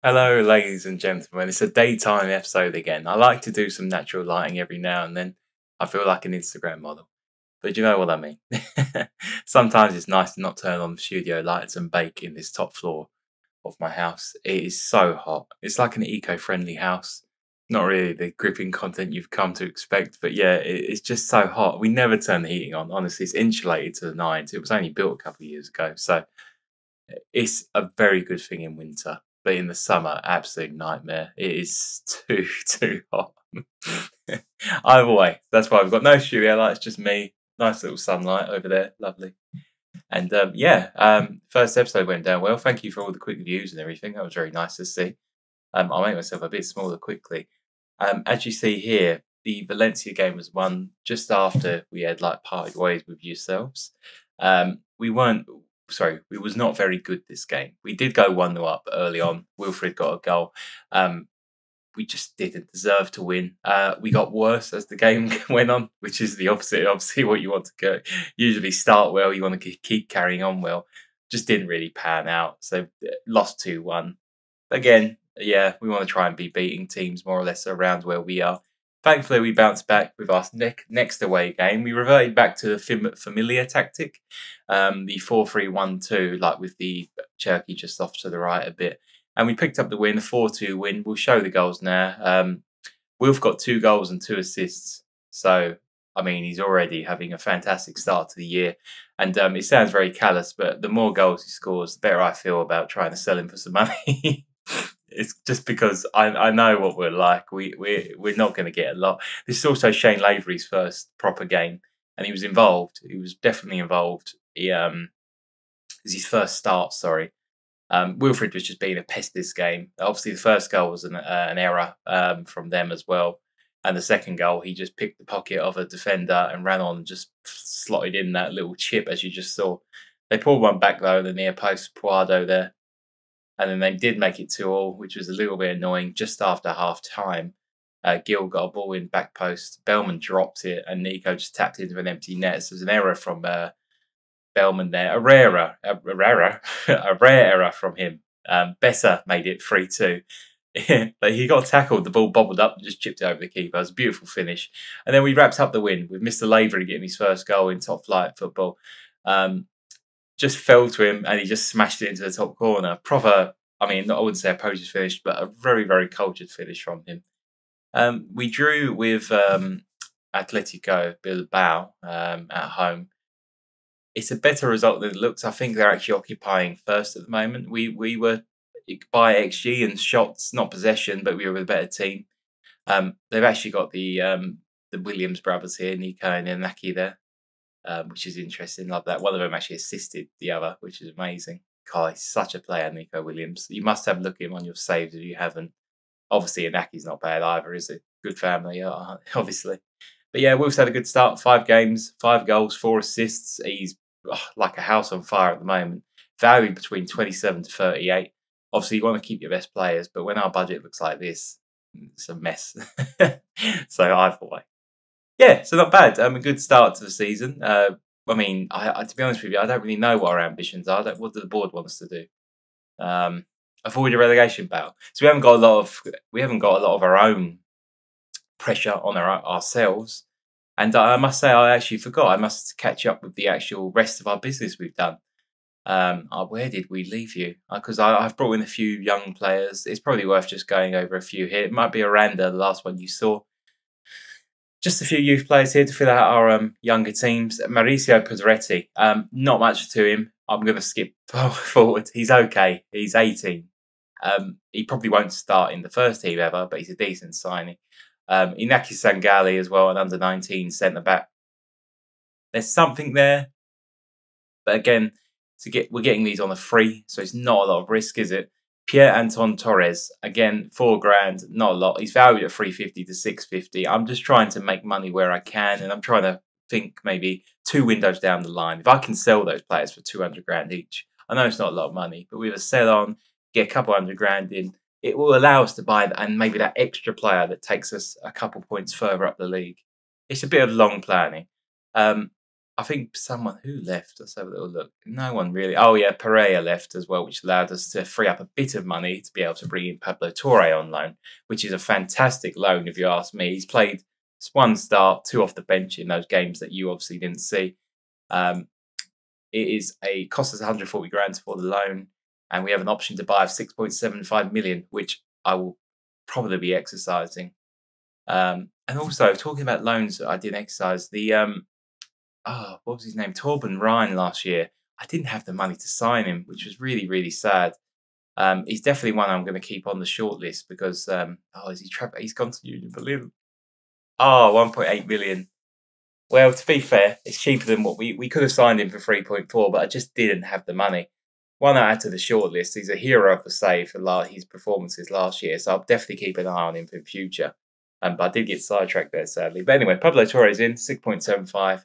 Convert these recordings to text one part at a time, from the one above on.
Hello, ladies and gentlemen. It's a daytime episode again. I like to do some natural lighting every now and then. I feel like an Instagram model. But you know what I mean. Sometimes it's nice to not turn on the studio lights and bake in this top floor of my house. It is so hot. It's like an eco-friendly house. Not really the gripping content you've come to expect, but yeah, it's just so hot. We never turn the heating on. Honestly, it's insulated to the nines. It was only built a couple of years ago, so it's a very good thing in winter, but in the summer, absolute nightmare. It is too hot. Either way, that's why we've got no studio lights, just me. Nice little sunlight over there, lovely. And first episode went down well. Thank you for all the quick views and everything. That was very nice to see. I'll make myself a bit smaller quickly. As you see here, the Valencia game was won just after we had parted ways with yourselves. We was not very good this game. We did go 1-0 up early on. Wilfred got a goal. We just didn't deserve to win. We got worse as the game went on, which is the opposite, obviously, what you want to go. Usually start well, you want to keep carrying on well. Just didn't really pan out. So lost 2-1. Again, yeah, we want to try and be beating teams more or less around where we are. Thankfully, we bounced back with our next away game. We reverted back to the familiar tactic, the 4-3-1-2, with the Cherokee just off to the right a bit. And we picked up the win, a 4-2 win. We'll show the goals now. Wilf got 2 goals and 2 assists. So, I mean, he's already having a fantastic start to the year. And it sounds very callous, but the more goals he scores, the better I feel about trying to sell him for some money. It's just because I know what we're like. We're not going to get a lot. This is also Shane Lavery's first proper game, and he was involved. He was definitely involved. It's his first start. Sorry, Wilfred was just being a pest this game. Obviously, the first goal was an error from them as well, and the second goal he just picked the pocket of a defender and ran on and just slotted in that little chip as you just saw. They pulled one back though, the near post, Puado there. And then they did make it 2-2, which was a little bit annoying just after half time. Gil got a ball in back post. Bellman dropped it, and Nico just tapped into an empty net. So there's an error from Bellman there. A rare error from him. Besser made it 3-2. But he got tackled, the ball bobbled up and just chipped it over the keeper. It was a beautiful finish. And then we wrapped up the win with Mr. Lavery getting his first goal in top flight football. Just fell to him and he just smashed it into the top corner. Proper, I wouldn't say a poacher's finish, but a very, very cultured finish from him. We drew with Atletico Bilbao at home. It's a better result than it looks. I think they're actually occupying first at the moment. We were by XG and shots, not possession, but we were a better team. They've actually got the Williams brothers here, Nico and Inaki there. Which is interesting. Like that, one of them actually assisted the other, which is amazing. God, he's such a player, Nico Williams. You must have a look at him on your saves if you haven't. Obviously, Inaki's not bad either, is it? Good family, obviously. But yeah, Wilf's had a good start. 5 games, 5 goals, 4 assists. He's like a house on fire at the moment. Valued between 27 to 38. Obviously, you want to keep your best players, but when our budget looks like this, it's a mess. So either way. Yeah, so not bad. A good start to the season. I to be honest with you, I don't really know what our ambitions are. What do the board want us to do? Avoid a relegation battle. So we haven't got a lot of our own pressure on ourselves. And I must say, I actually forgot. I must catch up with the actual rest of our business we've done. Where did we leave you? Because I've brought in a few young players. It's probably worth just going over a few here. It might be Aranda, the last one you saw. Just a few youth players here to fill out our younger teams. Mauricio Pedretti, not much to him. I'm going to skip forward. He's okay. He's 18. He probably won't start in the first team ever, but he's a decent signing. Inaki Sangali as well, an under-19 centre-back. There's something there. But again, we're getting these on a free, so it's not a lot of risk, is it? Pierre Anton Torres, again, $4,000, not a lot. He's valued at 350 to 650. I'm just trying to make money where I can, and I'm trying to think maybe 2 windows down the line. If I can sell those players for $200,000 each, I know it's not a lot of money, but with a sell on, get a couple $100,000 in, it will allow us to buy and maybe that extra player that takes us a couple points further up the league. It's a bit of long planning. I think someone who left. Let's have a little look. No one really. Oh yeah, Pereira left as well, which allowed us to free up a bit of money to be able to bring in Pablo Torre on loan, which is a fantastic loan if you ask me. He's played one start, two off the bench in those games that you obviously didn't see. It is cost us 140 grand for the loan, and we have an option to buy of 6.75 million, which I will probably be exercising. And also talking about loans that I didn't exercise, what was his name? Torben Ryan last year. I didn't have the money to sign him, which was really, really sad. He's definitely one I'm going to keep on the short list because he's gone to Union Berlin. 1.8 million. Well, to be fair, it's cheaper than what we could have signed him for 3.4, but I just didn't have the money. One I add to the short list. He's a hero of the save for his performances last year, so I'll definitely keep an eye on him for the future. But I did get sidetracked there, sadly. But anyway, Pablo Torres in, 6.75.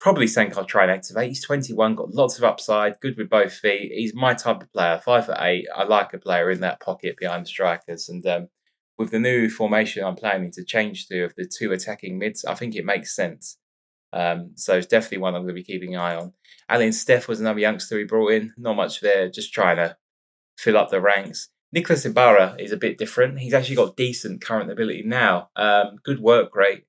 Probably something I'll try and activate. He's 21, got lots of upside, good with both feet. He's my type of player, 5'8". I like a player in that pocket behind the strikers. And with the new formation I'm planning to change to of the two attacking mids, I think it makes sense. So it's definitely one I'm going to be keeping an eye on. Alan Steff was another youngster we brought in. Not much there, just trying to fill up the ranks. Nicolas Ibarra is a bit different. He's actually got decent current ability now. Good work rate,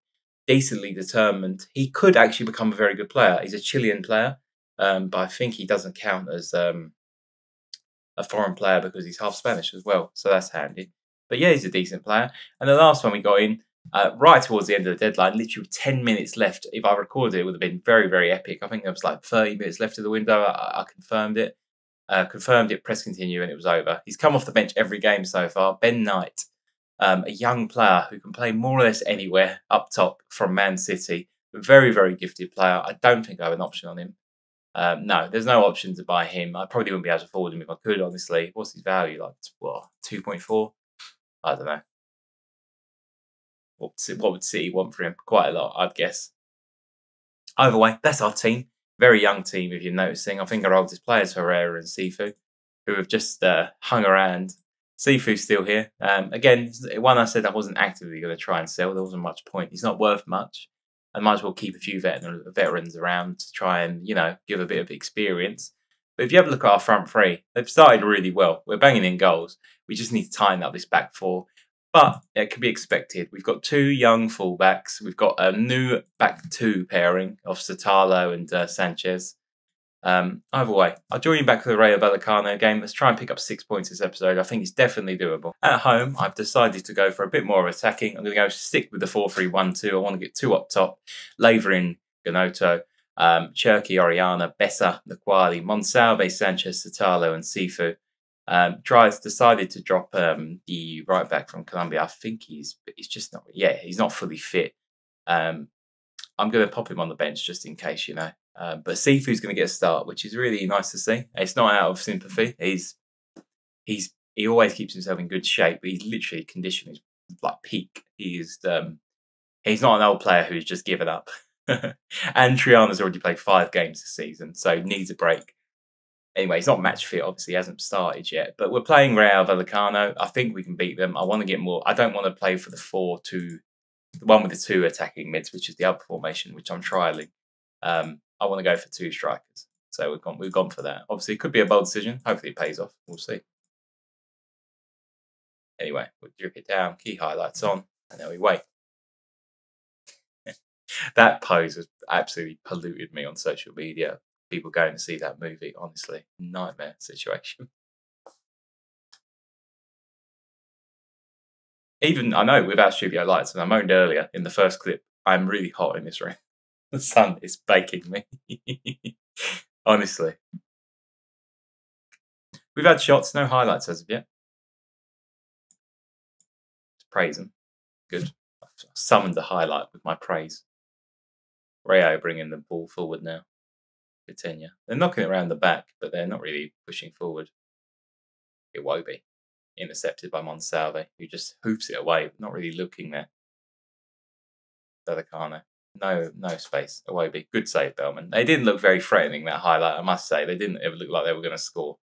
decently determined. He could actually become a very good player. He's a Chilean player, but I think he doesn't count as a foreign player because he's half Spanish as well. So that's handy. But yeah, he's a decent player. And the last one we got in, right towards the end of the deadline, literally 10 minutes left. If I recorded it, would have been very, very epic. I think there was like 30 minutes left of the window. I confirmed it. Press continue, and it was over. He's come off the bench every game so far. Ben Knight, a young player who can play more or less anywhere up top from Man City. Very, very gifted player. I don't think I have an option on him. No, there's no option to buy him. I probably wouldn't be able to afford him if I could, honestly. What's his value? Like, 2.4? I don't know. What would City want for him? Quite a lot, I'd guess. Either way, that's our team. Very young team, if you're noticing. I think our oldest players, Herrera and Sifu, who have just hung around. Sifu's still here. Again, one I said I wasn't actively going to try and sell. There wasn't much point. He's not worth much. I might as well keep a few veterans around to try and, give a bit of experience. But if you have a look at our front three, they've started really well. We're banging in goals. We just need to tighten up this back four. But it can be expected. We've got two young fullbacks. We've got a new back two pairing of Satalo and Sanchez. Either way, I'll join you back for the Rayo Vallecano game. Let's try and pick up 6 points this episode. I think it's definitely doable. At home, I've decided to go for a bit more of attacking. I'm going to go stick with the 4-3-1-2. I want to get two up top. Laverin, Ganotto, Cherki, Oriana, Bessa, Naquali, Monsalve, Sanchez, Satalo, and Sifu. Decided to drop the right back from Colombia. I think he's just not. Yeah, he's not fully fit. I'm going to pop him on the bench just in case, But Sifu's going to get a start, which is really nice to see. It's not out of sympathy. He always keeps himself in good shape, but he's literally conditioned like peak. He's not an old player who's just given up. And Triana's already played 5 games this season, so needs a break. Anyway, he's not match fit, obviously, he hasn't started yet. But we're playing Rayo Vallecano. I think we can beat them. I want to get more. I don't want to play for the one with the 2 attacking mids, which is the other formation, which I'm trialling. I want to go for 2 strikers. So we've gone for that. Obviously, it could be a bold decision. Hopefully it pays off. We'll see. Anyway, we'll drip it down, key highlights on, and then we wait. That pose has absolutely polluted me on social media. People going to see that movie, honestly, nightmare situation. Even, I know, without studio lights, and I moaned earlier in the first clip, I'm really hot in this room. The sun is baking me. Honestly. We've had shots, no highlights as of yet. Let's praise them. Good. I've summoned a highlight with my praise. Rayo bringing the ball forward now. Tenure. They're knocking it around the back, but they're not really pushing forward. Iwobi, intercepted by Monsalve, who just hoofs it away, not really looking there. Vallecano, no space. Iwobi, good save, Bellman. They didn't look very threatening, that highlight, I must say. They didn't ever look like they were going to score.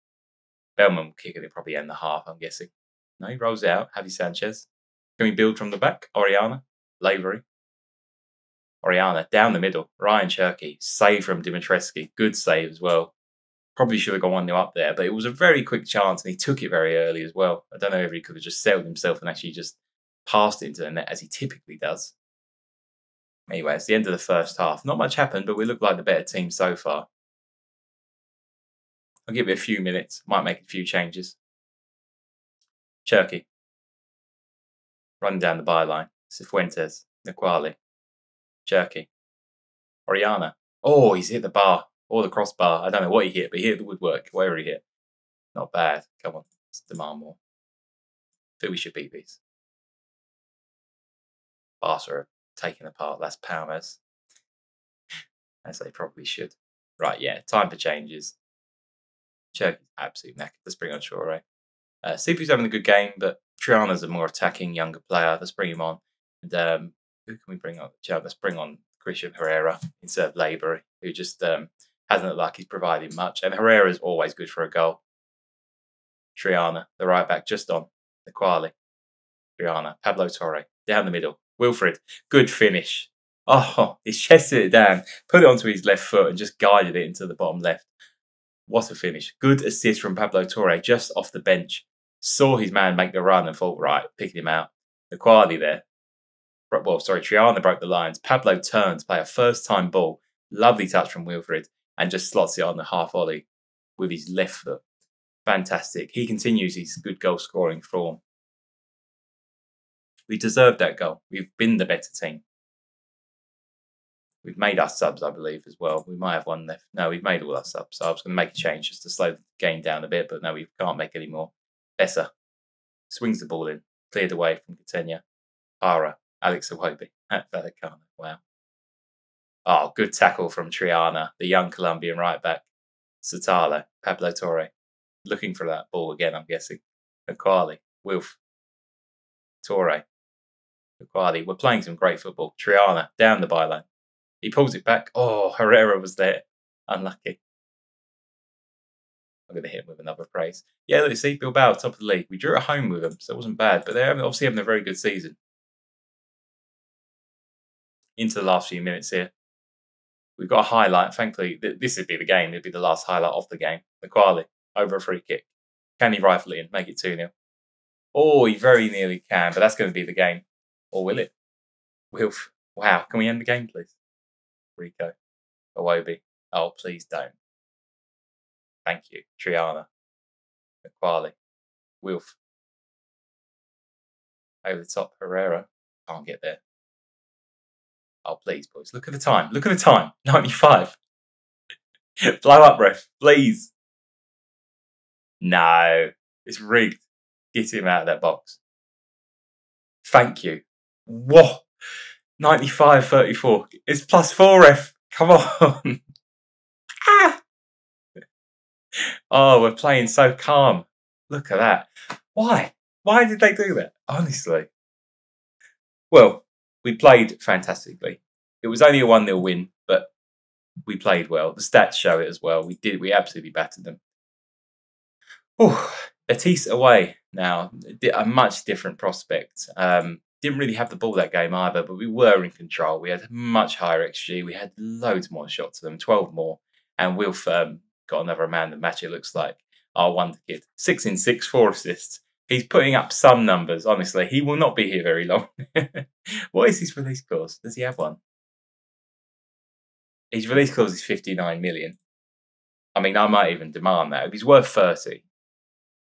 Bellman kicking it probably end the half, I'm guessing. No, he rolls out. Javi Sanchez. Can we build from the back? Oriana, Lavery. Oriana down the middle. Ryan Cherky. Save from Dimitrescu. Good save as well. Probably should have gone 1-0 up there, but it was a very quick chance and he took it very early as well. I don't know if he could have just settled himself and actually just passed it into the net as he typically does. Anyway, it's the end of the first half. Not much happened, but we look like the better team so far. I'll give it a few minutes. Might make a few changes. Cherky. Run down the byline. Cifuentes. Niquali. Cherky. Oriana. Oh, he's hit the bar. Or the crossbar. I don't know what he hit, but he hit the woodwork. Wherever he hit. Not bad. Come on. Let's demand more. I think we should beat these. Barca are taken apart. That's Palmas. As they probably should. Right, yeah. Time for changes. Cherky's absolute knackered. Let's bring on Shore. Sifu's having a good game, but Triana's a more attacking, younger player. Let's bring him on. And who can we bring on? Let's bring on Christian Herrera instead of Labour, who just hasn't looked like he's provided much. And Herrera is always good for a goal. Triana, the right back, just on. Niquali. Triana. Pablo Torre. Down the middle. Wilfred. Good finish. Oh, he chested it down, put it onto his left foot and just guided it into the bottom left. What a finish. Good assist from Pablo Torre just off the bench. Saw his man make the run and thought, right, picking him out. Niquali there. Well, sorry, Triana broke the lines. Pablo turns, play a first-time ball. Lovely touch from Wilfred and just slots it on the half volley with his left foot. Fantastic. He continues his good goal-scoring form. We deserved that goal. We've been the better team. We've made our subs, I believe, as well. We might have one left. No, we've made all our subs. So I was going to make a change just to slow the game down a bit, but no, we can't make any more. Bessa swings the ball in, cleared away from Catenia. Para, Alex Iwobi. Wow. Oh, good tackle from Triana, the young Colombian right back. Satala, Pablo Torre. Looking for that ball again, I'm guessing. Niquali, Wilf. Torre. Niquali. We're playing some great football. Triana, down the byline. He pulls it back. Oh, Herrera was there. Unlucky. I'm going to hit him with another praise. Yeah, let's see, Bilbao, top of the league. We drew at home with them, so it wasn't bad. But they're obviously having a very good season. Into the last few minutes here. We've got a highlight. Thankfully, this would be the game. It'd be the last highlight of the game. Niquali, over a free kick. Can he rifle it in? Make it 2-0. Oh, he very nearly can, but that's going to be the game. Or will it? Wilf. Wow, can we end the game, please? Rico. Iwobi. Oh, please don't. Thank you. Triana. Niquali. Wilf. Over the top, Herrera. Can't get there. Oh, please, boys. Look at the time. Look at the time. 95. Blow up, ref. Please. No. It's rigged. Get him out of that box. Thank you. Whoa. 95-34. It's +4, ref. Come on. Ah. Oh, we're playing so calm. Look at that. Why? Why did they do that? Honestly. Well, we played fantastically. It was only a 1-0 win, but we played well. The stats show it as well. We absolutely battered them. Oh, BETIS away now. A much different prospect. Didn't really have the ball that game either, but we were in control. We had much higher XG. We had loads more shots to them, 12 more. And Wilf got another man to match, it looks like. Our wonder kid. 6 in 6, 4 assists. He's putting up some numbers, honestly. He will not be here very long. What is his release clause? Does he have one? His release clause is 59 million. I mean, I might even demand that. If he's worth 30,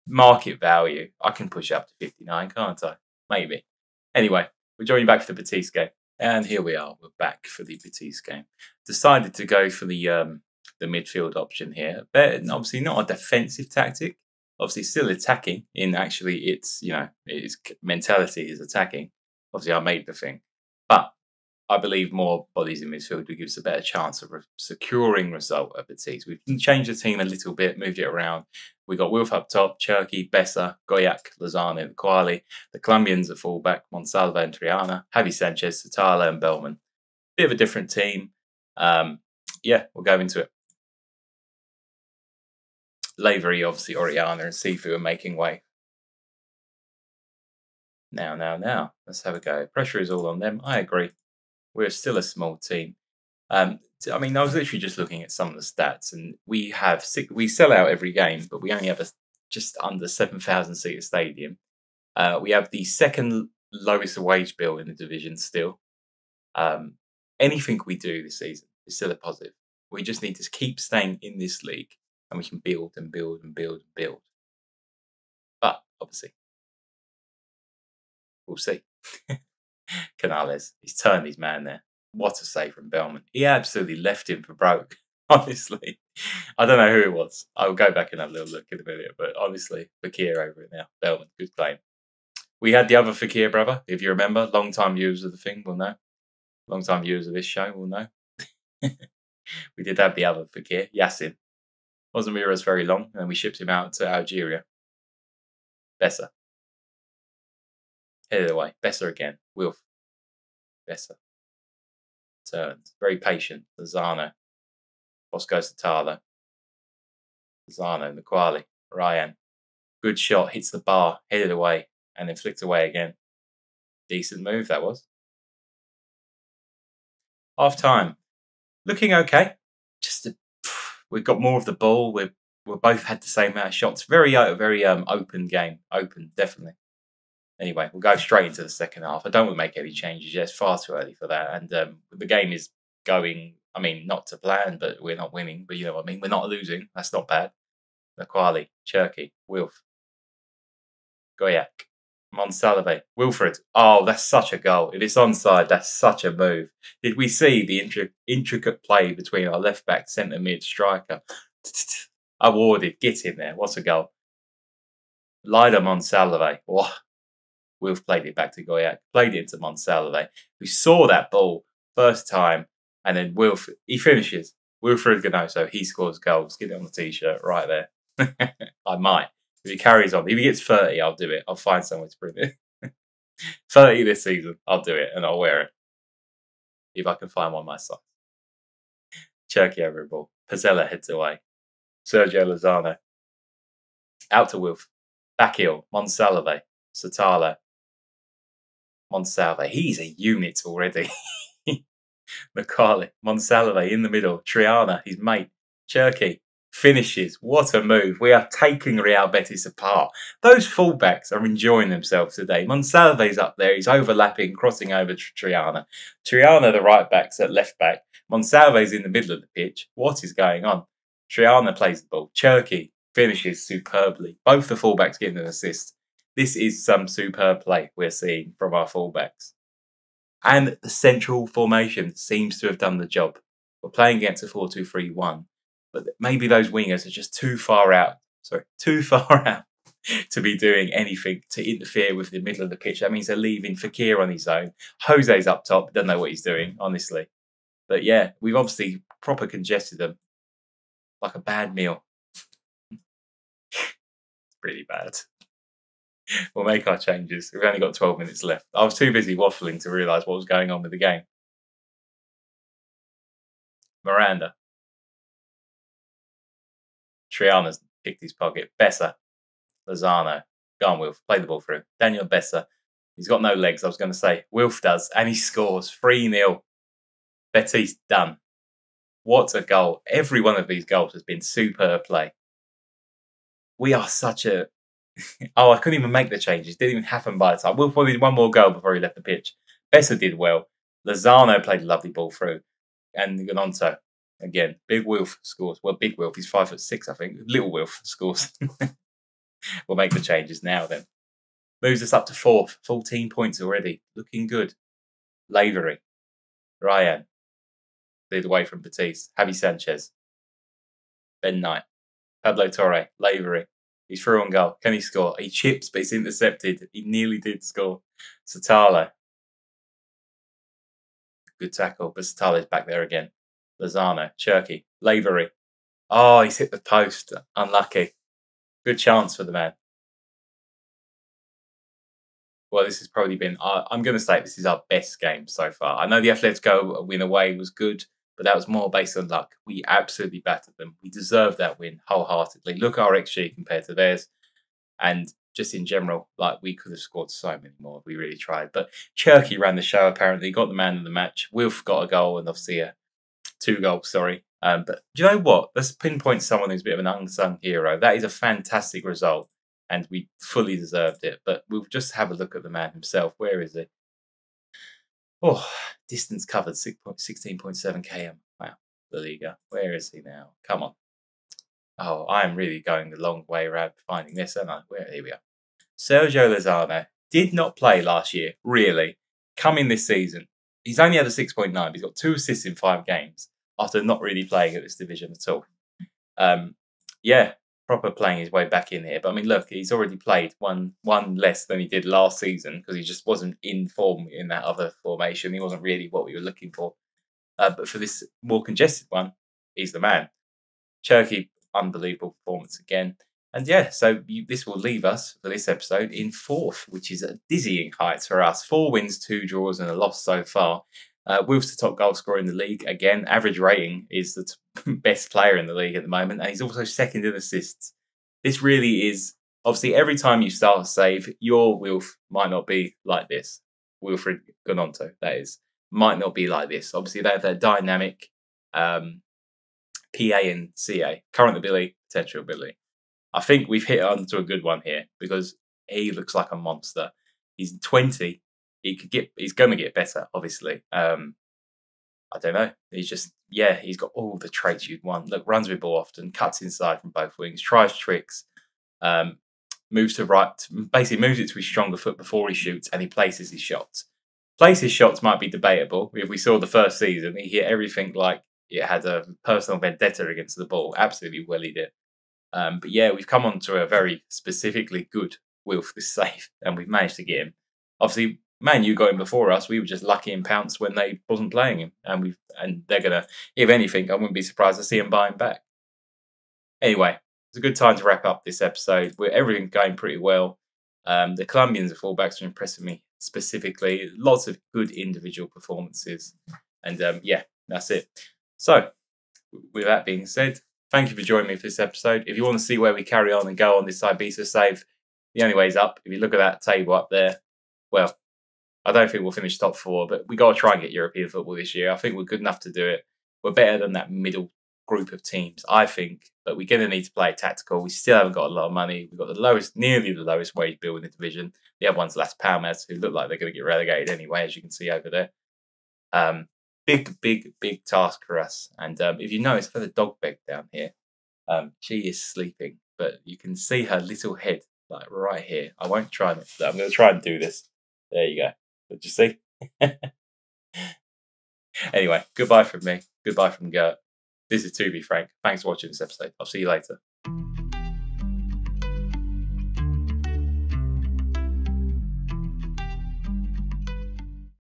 market value, I can push up to 59, can't I? Maybe. Anyway, we're joining back for the BETIS game. And here we are. We're back for the BETIS game. Decided to go for the midfield option here. But obviously not a defensive tactic. Obviously still attacking in actually its mentality is attacking. Obviously I made the thing. But I believe more bodies in midfield would give us a better chance of securing result at BETIS. We've changed the team a little bit, moved it around. We got Wilf up top, Cherky, Bessa, Goyak, Lozano, and Quali. The Colombians at fullback, Monsalva and Triana, Javi Sanchez, Satala, and Bellman. Bit of a different team. Yeah, we'll go into it. Lavery, obviously, Oriana and Sifu are making way. Now. Let's have a go. Pressure is all on them. I agree. We're still a small team. I mean, I was literally just looking at some of the stats, and we sell out every game, but we only have a just under 7,000 seater stadium. We have the second lowest wage bill in the division still. Anything we do this season is still a positive. We just need to keep staying in this league, and we can build and build and build and build. But obviously, we'll see. Canales, he's turned his man there. What a save from Bellman. He absolutely left him for broke, honestly. I don't know who it was. I'll go back and have a little look in a minute, but honestly, Fakir over it now. Bellman, good claim. We had the other Fakir brother, if you remember. Long-time viewers of the thing will know. Long-time viewers of this show will know. We did have the other Fakir, Yassin. Wasn't with us very long, and we shipped him out to Algeria. Besser. Headed away. Besser again. Wilf. Besser. Turns. Very patient. Lozano. Boss goes to Talo. Lozano. Naquali. Ryan. Good shot. Hits the bar. Headed away. And then flicked away again. Decent move that was. Half time. Looking okay. We've got more of the ball. We've both had the same amount of shots. Very open game. Open, definitely. Anyway, we'll go straight into the second half. I don't want to make any changes yet. It's far too early for that. And the game is going, I mean, not to plan, but we're not winning. But you know what I mean? We're not losing. That's not bad. Naquali, Cherky, Wilf, Goyak, Monsalve, Wilfred. Oh, that's such a goal. If it's onside, that's such a move. Did we see the intricate play between our left back, centre mid, striker? Awarded. Get in there. What's a goal? Lida Monsalve. Wow. Wilf played it back to Goyak, played it into Monsalve, who saw that ball first time, and then Wilf, he finishes. Wilfred Ganoso, he scores goals. Get it on the t-shirt right there. I might. If he carries on, if he gets 30, I'll do it. I'll find somewhere to print it. 30 this season, I'll do it, and I'll wear it. If I can find one my size. Cherky over a ball. Pizzella heads away. Sergio Lozano. Out to Wilf. Back heel. Monsalve. Satala. Monsalve. He's a unit already. Macali. Monsalve in the middle. Triana, his mate. Cherky. Finishes. What a move. We are taking Real Betis apart. Those fullbacks are enjoying themselves today. Monsalve's up there. He's overlapping, crossing over to Triana. Triana, the right back's at left back. Monsalve's in the middle of the pitch. What is going on? Triana plays the ball. Cherky finishes superbly. Both the fullbacks getting an assist. This is some superb play we're seeing from our fullbacks. And the central formation seems to have done the job. We're playing against a 4-2-3-1, but maybe those wingers are just too far out to be doing anything to interfere with the middle of the pitch. That means they're leaving Fakir on his own. Jose's up top, doesn't know what he's doing, honestly. But yeah, we've obviously proper congested them like a bad meal. It's pretty bad. We'll make our changes. We've only got 12 minutes left. I was too busy waffling to realise what was going on with the game. Miranda. Triana's picked his pocket. Besser. Lozano. Go on, Wilf. Play the ball through. Daniel Besser. He's got no legs, I was going to say. Wilf does. And he scores. 3-0. Betis done. What a goal. Every one of these goals has been superb play. We are such a... Oh, I couldn't even make the changes. Didn't even happen by the time. Wilf wanted one more goal before he left the pitch. Besser did well. Lozano played a lovely ball through. And Ganonto, again, Big Wilf scores. Well, Big Wilf, he's 5'6", I think. Little Wilf scores. We'll make the changes now then. Moves us up to 4th. 14 points already. Looking good. Lavery. Ryan. Cleared away from BETIS. Javi Sanchez. Ben Knight. Pablo Torre. Lavery. He's through on goal. Can he score? He chips, but it's intercepted. He nearly did score. Satala. Good tackle, but Satala's back there again. Lozano. Cherky. Lavery. Oh, he's hit the post. Unlucky. Good chance for the man. Well, this has probably been... I'm going to say this is our best game so far. I know the Atletico win away was good, but that was more based on luck. We absolutely battered them. We deserved that win wholeheartedly. Look at our XG compared to theirs. And just in general, like we could have scored so many more if we really tried. But Cherky ran the show apparently, got the man of the match. Wilf got a goal and obviously 2 goals, sorry. But do you know what? Let's pinpoint someone who's a bit of an unsung hero. That is a fantastic result, and we fully deserved it. But we'll just have a look at the man himself. Where is he? Oh, distance covered 16.7 km. Wow, La Liga. Where is he now? Come on. Oh, I am really going the long way around finding this, aren't I? Here we are. Sergio Lozano did not play last year, really. Coming this season, he's only had a 6.9, but he's got 2 assists in 5 games after not really playing at this division at all. Yeah, proper playing his way back in here. But I mean, look, he's already played one less than he did last season because he just wasn't in form in that other formation. He wasn't really what we were looking for. But for this more congested one, he's the man. Cherky, unbelievable performance again. And yeah, so this will leave us for this episode in 4th, which is a dizzying heights for us. 4 wins, 2 draws, and a loss so far. Wilf's the top goal scorer in the league. Again, average rating is the best player in the league at the moment, and he's also second in assists. This really is, obviously, every time you start a save, your Wilf might not be like this. Wilfred Gononto, that is, might not be like this. Obviously, they have their dynamic PA and CA, current ability, potential ability. I think we've hit onto a good one here because he looks like a monster. He's 20. He's going to get better, obviously. I don't know. He's just, yeah, he's got all the traits you'd want. Look, runs with ball often, cuts inside from both wings, tries tricks, moves to right, basically moves it to his stronger foot before he shoots, and he places his shots. Places shots might be debatable. If we saw the first season, he hit everything like it had a personal vendetta against the ball. Absolutely well he did. But yeah, we've come on to a very specifically good Wilf this save, and we've managed to get him. Obviously, Man U got him before us. We were just lucky in Pounce when they wasn't playing him, and they're gonna, if anything, I wouldn't be surprised to see him buy him back. Anyway, it's a good time to wrap up this episode. Everything's going pretty well. The Colombians and fullbacks are impressing me specifically. Lots of good individual performances, and yeah, that's it. So, with that being said, thank you for joining me for this episode. If you want to see where we carry on and go on this Ibiza save, the only way is up. If you look at that table up there, well, I don't think we'll finish top 4, but we got to try and get European football this year. I think we're good enough to do it. We're better than that middle group of teams, I think, but we're going to need to play tactical. We still haven't got a lot of money. We've got the lowest, nearly the lowest wage bill in the division. The other one's Las Palmas, who look like they're going to get relegated anyway, as you can see over there. Big task for us. And if you notice, for the dog bed down here, she is sleeping, but you can see her little head like right here. I won't try and I'm going to try and do this. There you go. Did you see? Anyway, goodbye from me. Goodbye from Gert. This is To Be Frank. Thanks for watching this episode. I'll see you later.